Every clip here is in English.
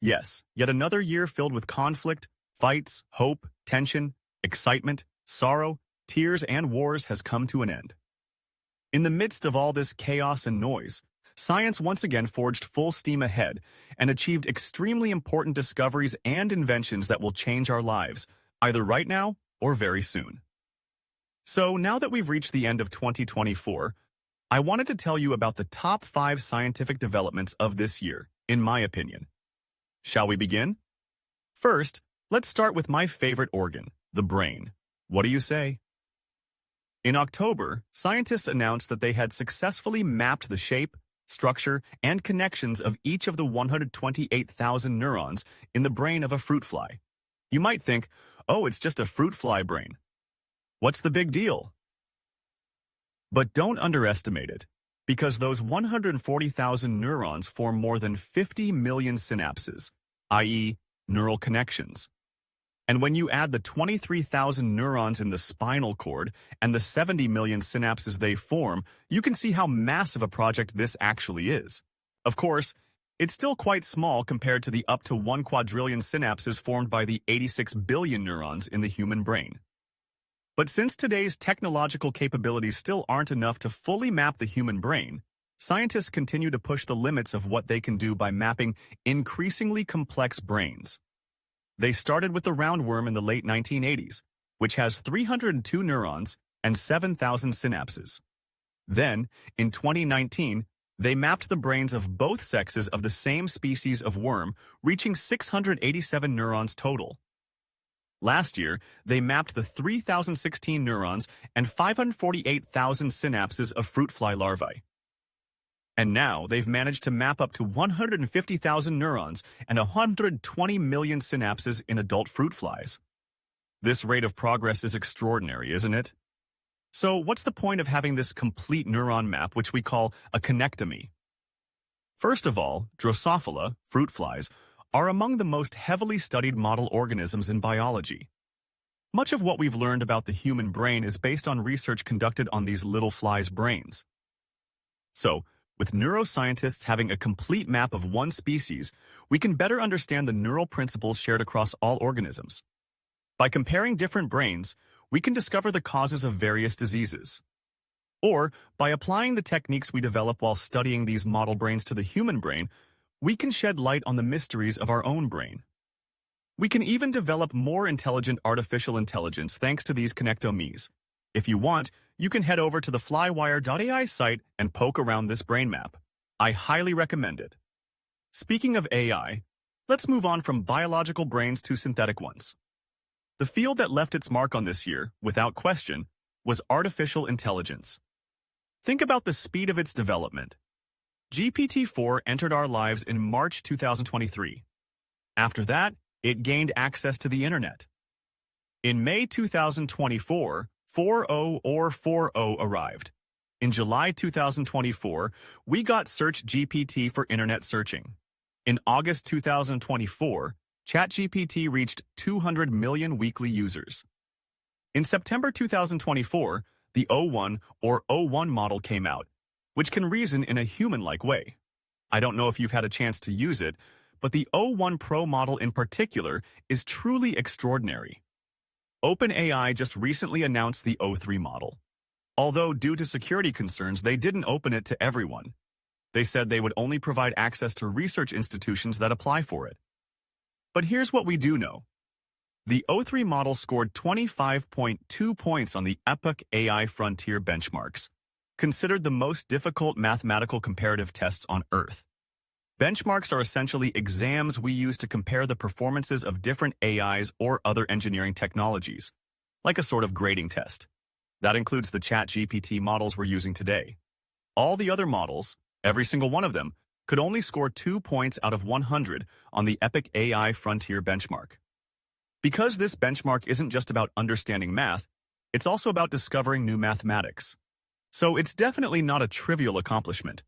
Yes, yet another year filled with conflict, fights, hope, tension, excitement, sorrow, tears, and wars has come to an end. In the midst of all this chaos and noise, science once again forged full steam ahead and achieved extremely important discoveries and inventions that will change our lives, either right now or very soon. So now that we've reached the end of 2024, I wanted to tell you about the top 5 scientific developments of this year, in my opinion. Shall we begin? First, let's start with my favorite organ, the brain. What do you say? In October, scientists announced that they had successfully mapped the shape, structure, and connections of each of the 128,000 neurons in the brain of a fruit fly. You might think, oh, it's just a fruit fly brain. What's the big deal? But don't underestimate it, because those 140,000 neurons form more than 50 million synapses, i.e., neural connections. And when you add the 23,000 neurons in the spinal cord and the 70 million synapses they form, you can see how massive a project this actually is. Of course, it's still quite small compared to the up to 1 quadrillion synapses formed by the 86 billion neurons in the human brain. But since today's technological capabilities still aren't enough to fully map the human brain, scientists continue to push the limits of what they can do by mapping increasingly complex brains. They started with the roundworm in the late 1980s, which has 302 neurons and 7,000 synapses. Then, in 2019, they mapped the brains of both sexes of the same species of worm, reaching 687 neurons total. Last year, they mapped the 3,016 neurons and 548,000 synapses of fruit fly larvae. And now they've managed to map up to 150,000 neurons and 120 million synapses in adult fruit flies. This rate of progress is extraordinary, isn't it? So what's the point of having this complete neuron map, which we call a connectomy? First of all, Drosophila, fruit flies, are among the most heavily studied model organisms in biology. Much of what we've learned about the human brain is based on research conducted on these little flies' brains. So, with neuroscientists having a complete map of one species, we can better understand the neural principles shared across all organisms. By comparing different brains, we can discover the causes of various diseases. Or, by applying the techniques we develop while studying these model brains to the human brain, we can shed light on the mysteries of our own brain. We can even develop more intelligent artificial intelligence thanks to these connectomies. If you want, you can head over to the flywire.ai site and poke around this brain map. I highly recommend it. Speaking of AI, let's move on from biological brains to synthetic ones. The field that left its mark on this year, without question, was artificial intelligence. Think about the speed of its development. GPT-4 entered our lives in March 2023. After that, it gained access to the internet. In May 2024, 4.0 or 4.0 arrived. In July 2024, we got Search GPT for internet searching. In August 2024, ChatGPT reached 200 million weekly users. In September 2024, the O1 or O1 model came out, which can reason in a human-like way. I don't know if you've had a chance to use it, but the O1 Pro model in particular is truly extraordinary. OpenAI just recently announced the O3 model. Although due to security concerns, they didn't open it to everyone. They said they would only provide access to research institutions that apply for it. But here's what we do know. The O3 model scored 25.2 points on the Epoch AI Frontier benchmarks, considered the most difficult mathematical comparative tests on Earth. Benchmarks are essentially exams we use to compare the performances of different AIs or other engineering technologies, like a sort of grading test. That includes the ChatGPT models we're using today. All the other models, every single one of them, could only score 2 points out of 100 on the Epoch AI Frontier benchmark. Because this benchmark isn't just about understanding math, it's also about discovering new mathematics. So it's definitely not a trivial accomplishment.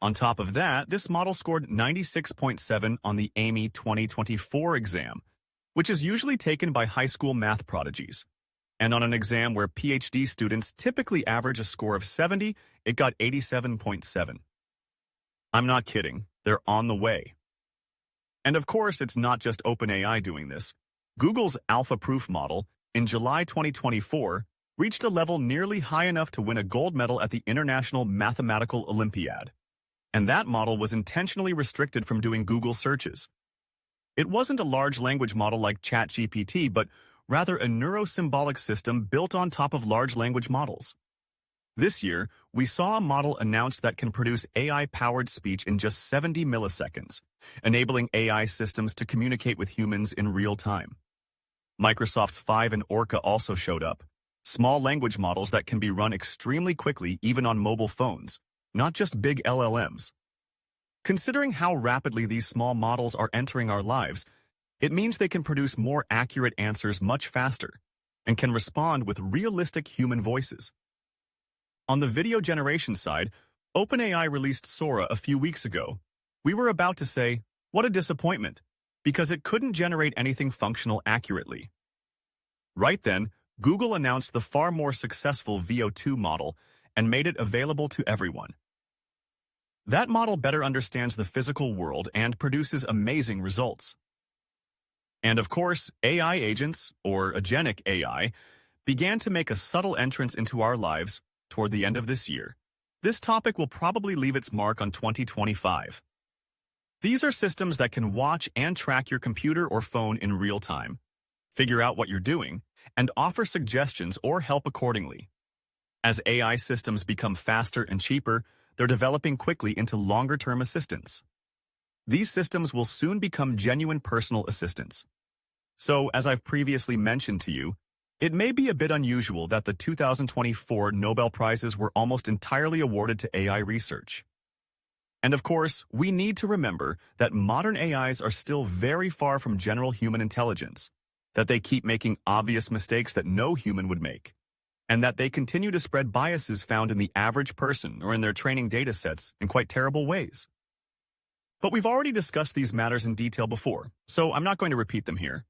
On top of that, this model scored 96.7 on the AIME 2024 exam, which is usually taken by high school math prodigies. And on an exam where PhD students typically average a score of 70, it got 87.7. I'm not kidding, they're on the way. And of course, it's not just OpenAI doing this. Google's Alpha Proof model, in July 2024, reached a level nearly high enough to win a gold medal at the International Mathematical Olympiad. And that model was intentionally restricted from doing Google searches. It wasn't a large language model like ChatGPT, but rather a neurosymbolic system built on top of large language models. This year, we saw a model announced that can produce AI-powered speech in just 70 milliseconds, enabling AI systems to communicate with humans in real time. Microsoft's 5 and Orca also showed up, small language models that can be run extremely quickly even on mobile phones, not just big LLMs. Considering how rapidly these small models are entering our lives, it means they can produce more accurate answers much faster and can respond with realistic human voices. On the video generation side, OpenAI released Sora a few weeks ago. We were about to say, what a disappointment, because it couldn't generate anything functional accurately. Right then, Google announced the far more successful VO2 model and made it available to everyone. That model better understands the physical world and produces amazing results. And of course, AI agents, or agentic AI, began to make a subtle entrance into our lives toward the end of this year. This topic will probably leave its mark on 2025. These are systems that can watch and track your computer or phone in real time, figure out what you're doing, and offer suggestions or help accordingly. As AI systems become faster and cheaper, they're developing quickly into longer-term assistants. These systems will soon become genuine personal assistants. So, as I've previously mentioned to you, it may be a bit unusual that the 2024 Nobel Prizes were almost entirely awarded to AI research. And of course, we need to remember that modern AIs are still very far from general human intelligence, that they keep making obvious mistakes that no human would make, and that they continue to spread biases found in the average person or in their training datasets in quite terrible ways. But we've already discussed these matters in detail before, so I'm not going to repeat them here.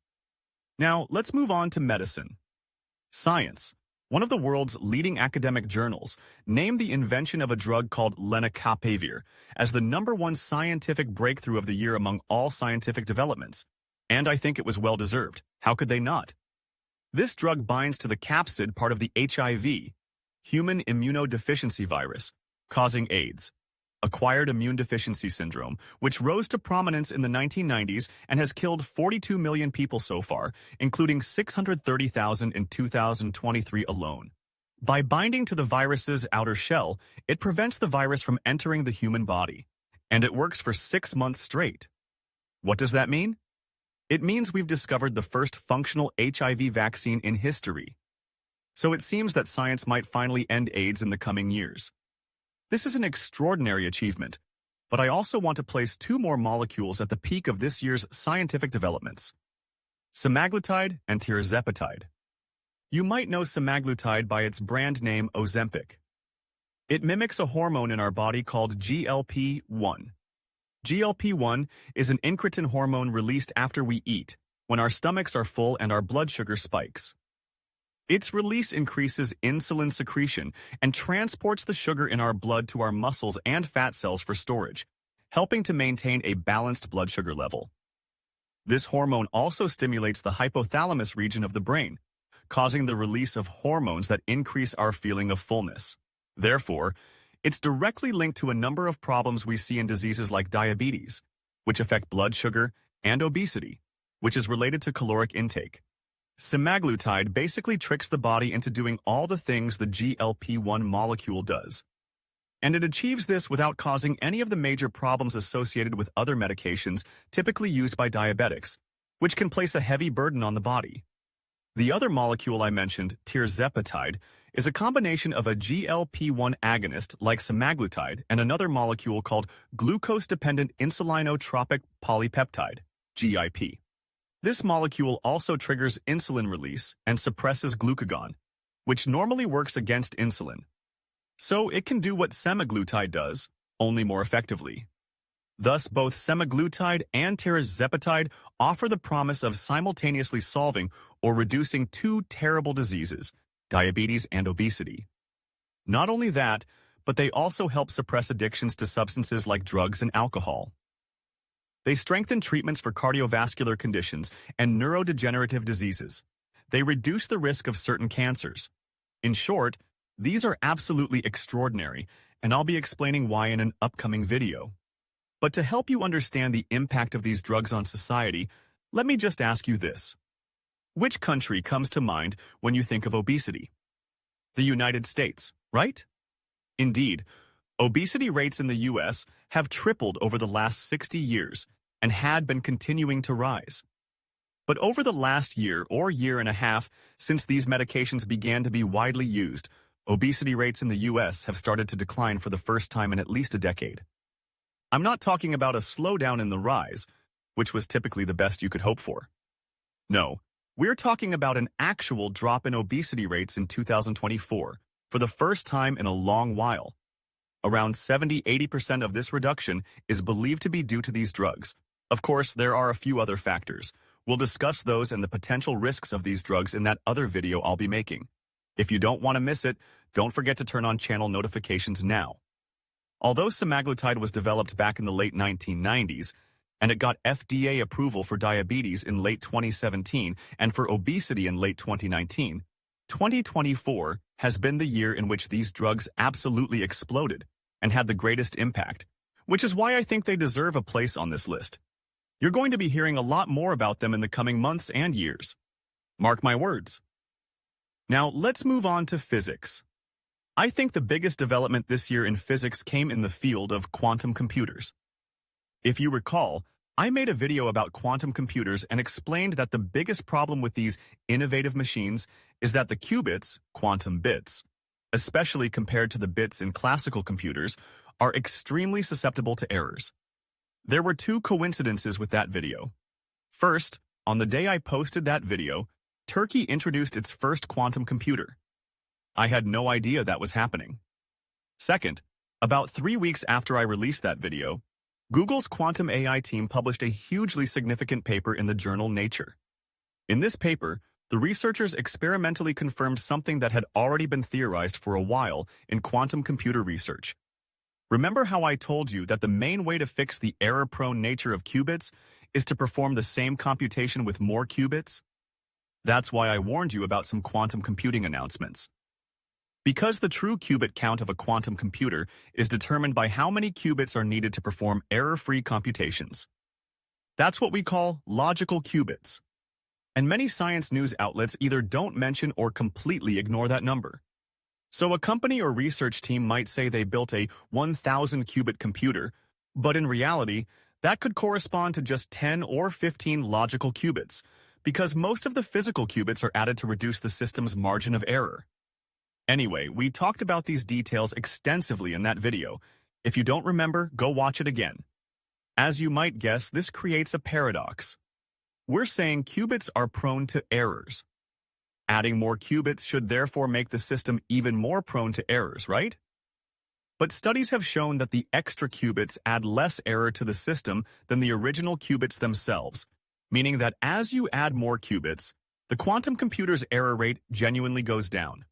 Now, let's move on to medicine. Science, one of the world's leading academic journals, named the invention of a drug called lenacapavir as the #1 scientific breakthrough of the year among all scientific developments. And I think it was well-deserved. How could they not? This drug binds to the capsid part of the HIV, human immunodeficiency virus, causing AIDS, acquired immune deficiency syndrome, which rose to prominence in the 1990s and has killed 42 million people so far, including 630,000 in 2023 alone. By binding to the virus's outer shell, it prevents the virus from entering the human body, and it works for 6 months straight. What does that mean? It means we've discovered the first functional HIV vaccine in history. So it seems that science might finally end AIDS in the coming years. This is an extraordinary achievement, but I also want to place 2 more molecules at the peak of this year's scientific developments: semaglutide and tirzepatide. You might know semaglutide by its brand name Ozempic. It mimics a hormone in our body called GLP-1. GLP-1 is an incretin hormone released after we eat, when our stomachs are full and our blood sugar spikes. Its release increases insulin secretion and transports the sugar in our blood to our muscles and fat cells for storage, helping to maintain a balanced blood sugar level. This hormone also stimulates the hypothalamus region of the brain, causing the release of hormones that increase our feeling of fullness. Therefore, it's directly linked to a number of problems we see in diseases like diabetes, which affect blood sugar, and obesity, which is related to caloric intake. Semaglutide basically tricks the body into doing all the things the GLP-1 molecule does. And it achieves this without causing any of the major problems associated with other medications typically used by diabetics, which can place a heavy burden on the body. The other molecule I mentioned, tirzepatide, is a combination of a GLP-1 agonist like semaglutide and another molecule called glucose-dependent insulinotropic polypeptide, GIP. This molecule also triggers insulin release and suppresses glucagon, which normally works against insulin. So it can do what semaglutide does, only more effectively. Thus, both semaglutide and tirzepatide offer the promise of simultaneously solving or reducing 2 terrible diseases, diabetes and obesity. Not only that, but they also help suppress addictions to substances like drugs and alcohol. They strengthen treatments for cardiovascular conditions and neurodegenerative diseases. They reduce the risk of certain cancers. In short, these are absolutely extraordinary, and I'll be explaining why in an upcoming video. But to help you understand the impact of these drugs on society, let me just ask you this. Which country comes to mind when you think of obesity? The United States, right? Indeed, obesity rates in the US have tripled over the last 60 years and had been continuing to rise. But over the last year or year and a half since these medications began to be widely used, obesity rates in the US have started to decline for the first time in at least a decade. I'm not talking about a slowdown in the rise, which was typically the best you could hope for. No, we're talking about an actual drop in obesity rates in 2024 for the first time in a long while. Around 70–80% of this reduction is believed to be due to these drugs. Of course, there are a few other factors. We'll discuss those and the potential risks of these drugs in that other video I'll be making. If you don't want to miss it, don't forget to turn on channel notifications now. Although semaglutide was developed back in the late 1990s, and it got FDA approval for diabetes in late 2017 and for obesity in late 2019, 2024 has been the year in which these drugs absolutely exploded and had the greatest impact, which is why I think they deserve a place on this list. You're going to be hearing a lot more about them in the coming months and years. Mark my words. Now, let's move on to physics. I think the biggest development this year in physics came in the field of quantum computers. If you recall, I made a video about quantum computers and explained that the biggest problem with these innovative machines is that the qubits, quantum bits, especially compared to the bits in classical computers, are extremely susceptible to errors. There were two coincidences with that video. First, on the day I posted that video, Turkey introduced its first quantum computer. I had no idea that was happening. Second, about 3 weeks after I released that video, Google's quantum AI team published a hugely significant paper in the journal Nature. In this paper, the researchers experimentally confirmed something that had already been theorized for a while in quantum computer research. Remember how I told you that the main way to fix the error-prone nature of qubits is to perform the same computation with more qubits? That's why I warned you about some quantum computing announcements. Because the true qubit count of a quantum computer is determined by how many qubits are needed to perform error-free computations. That's what we call logical qubits. And many science news outlets either don't mention or completely ignore that number. So a company or research team might say they built a 1,000-qubit computer, but in reality, that could correspond to just 10 or 15 logical qubits, because most of the physical qubits are added to reduce the system's margin of error. Anyway, we talked about these details extensively in that video. If you don't remember, go watch it again. As you might guess, this creates a paradox. We're saying qubits are prone to errors. Adding more qubits should therefore make the system even more prone to errors, right? But studies have shown that the extra qubits add less error to the system than the original qubits themselves, meaning that as you add more qubits, the quantum computer's error rate genuinely goes down.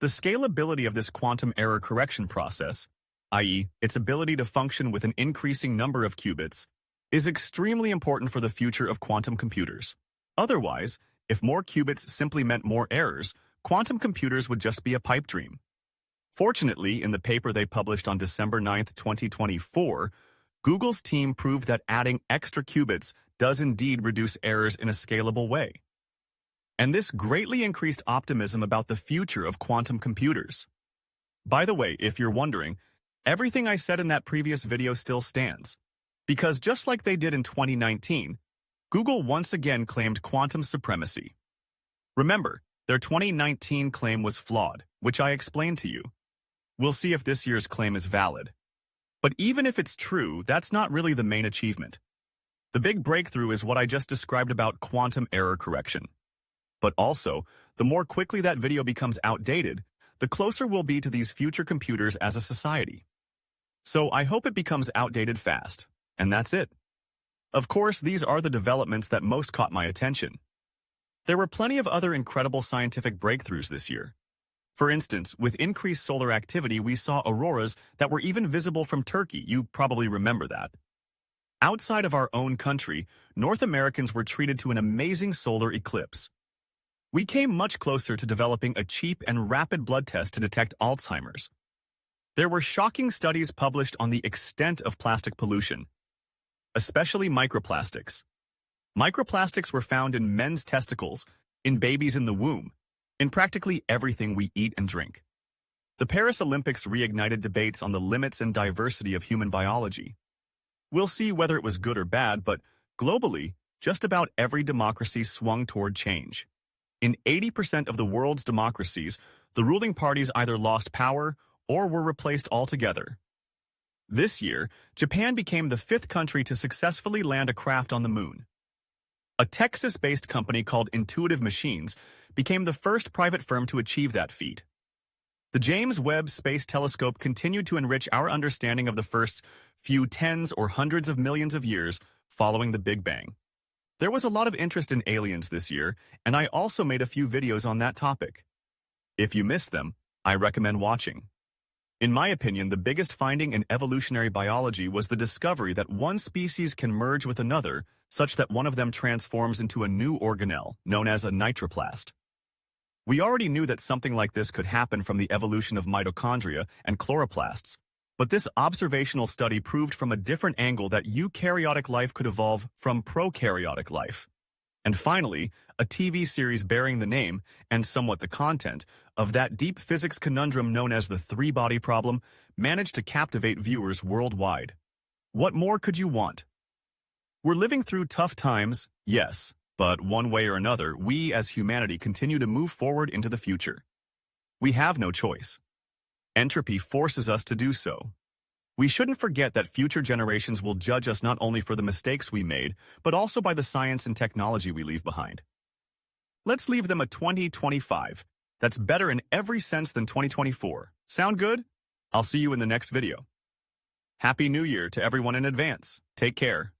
The scalability of this quantum error correction process, i.e., its ability to function with an increasing number of qubits, is extremely important for the future of quantum computers. Otherwise, if more qubits simply meant more errors, quantum computers would just be a pipe dream. Fortunately, in the paper they published on December 9, 2024, Google's team proved that adding extra qubits does indeed reduce errors in a scalable way. And this greatly increased optimism about the future of quantum computers. By the way, if you're wondering, everything I said in that previous video still stands. Because just like they did in 2019, Google once again claimed quantum supremacy. Remember, their 2019 claim was flawed, which I explained to you. We'll see if this year's claim is valid. But even if it's true, that's not really the main achievement. The big breakthrough is what I just described about quantum error correction. But also, the more quickly that video becomes outdated, the closer we'll be to these future computers as a society. So I hope it becomes outdated fast, and that's it. Of course, these are the developments that most caught my attention. There were plenty of other incredible scientific breakthroughs this year. For instance, with increased solar activity, we saw auroras that were even visible from Turkey. You probably remember that. Outside of our own country, North Americans were treated to an amazing solar eclipse. We came much closer to developing a cheap and rapid blood test to detect Alzheimer's. There were shocking studies published on the extent of plastic pollution, especially microplastics. Microplastics were found in men's testicles, in babies in the womb, in practically everything we eat and drink. The Paris Olympics reignited debates on the limits and diversity of human biology. We'll see whether it was good or bad, but globally, just about every democracy swung toward change. In 80% of the world's democracies, the ruling parties either lost power or were replaced altogether. This year, Japan became the 5th country to successfully land a craft on the moon. A Texas-based company called Intuitive Machines became the first private firm to achieve that feat. The James Webb Space Telescope continued to enrich our understanding of the first few tens or hundreds of millions of years following the Big Bang. There was a lot of interest in aliens this year, and I also made a few videos on that topic. If you missed them, I recommend watching. In my opinion, the biggest finding in evolutionary biology was the discovery that one species can merge with another such that one of them transforms into a new organelle, known as a nitroplast. We already knew that something like this could happen from the evolution of mitochondria and chloroplasts, but this observational study proved from a different angle that eukaryotic life could evolve from prokaryotic life. And finally, a TV series bearing the name, and somewhat the content, of that deep physics conundrum known as the three-body problem managed to captivate viewers worldwide. What more could you want? We're living through tough times, yes, but one way or another, we as humanity continue to move forward into the future. We have no choice. Entropy forces us to do so. We shouldn't forget that future generations will judge us not only for the mistakes we made, but also by the science and technology we leave behind. Let's leave them a 2025 that's better in every sense than 2024. Sound good? I'll see you in the next video. Happy New Year to everyone in advance. Take care.